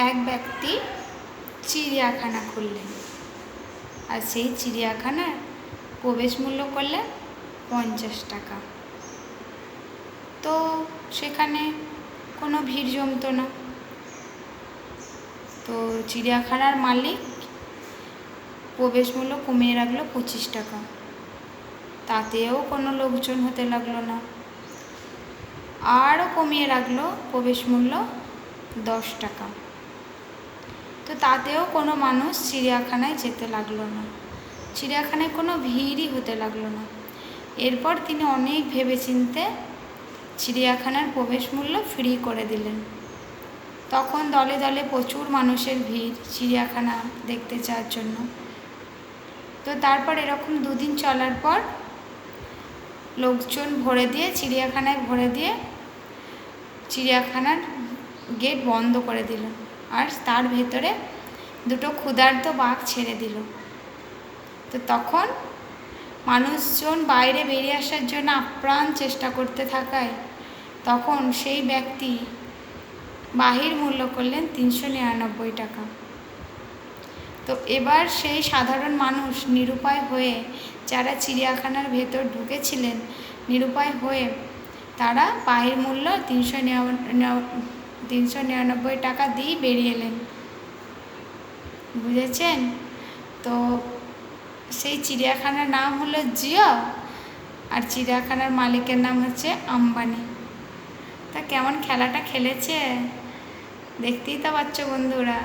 এক ব্যক্তি চিড়িয়াখানা খুললেন, আর সেই চিড়িয়াখানার প্রবেশ মূল্য করলেন 50 টাকা। তো সেখানে কোনো ভিড় জমতো না। তো চিড়িয়াখানার মালিক প্রবেশ মূল্য কমিয়ে রাখলো 25 টাকা। তাতেও কোনো লোকজন হতে লাগলো না। আরও কমিয়ে রাখলো প্রবেশ মূল্য 10 টাকা। তো তাতেও কোনো মানুষ চিড়িয়াখানায় যেতে লাগলো না। চিড়িয়াখানায় কোনো ভিড়ই হতে লাগলো না। এরপর তিনি অনেক ভেবেচিন্তে চিড়িয়াখানার প্রবেশ মূল্য ফ্রি করে দিলেন। তখন দলে দলে প্রচুর মানুষের ভিড় চিড়িয়াখানা দেখতে যাওয়ার জন্য। তো তারপর এরকম 2 দিন চলার পর লোকজন চিড়িয়াখানায় ভরে দিয়ে চিড়িয়াখানার গেট বন্ধ করে দিল, আর তার ভেতরে 2টো ক্ষুধার্ত বাঘ ছেড়ে দিল। তো তখন মানুষজন বাইরে বেরিয়ে আসার জন্য আপ্রাণ চেষ্টা করতে থাকায় তখন সেই ব্যক্তি বাহির মূল্য করলেন 399 টাকা। তো এবার সেই সাধারণ মানুষ নিরুপায় হয়ে, যারা চিড়িয়াখানার ভেতর ঢুকেছিলেন নিরুপায় হয়ে, তারা বাহির মূল্য 399 টাকা দিয়ে বেরিয়ে এলেন। বুঝেছেন? তো সেই চিড়িয়াখানার নাম হলো জিও, আর চিড়িয়াখানার মালিকের নাম হচ্ছে আম্বানি। তা কেমন খেলাটা খেলেছে দেখতেই তো পাচ্ছ বন্ধুরা।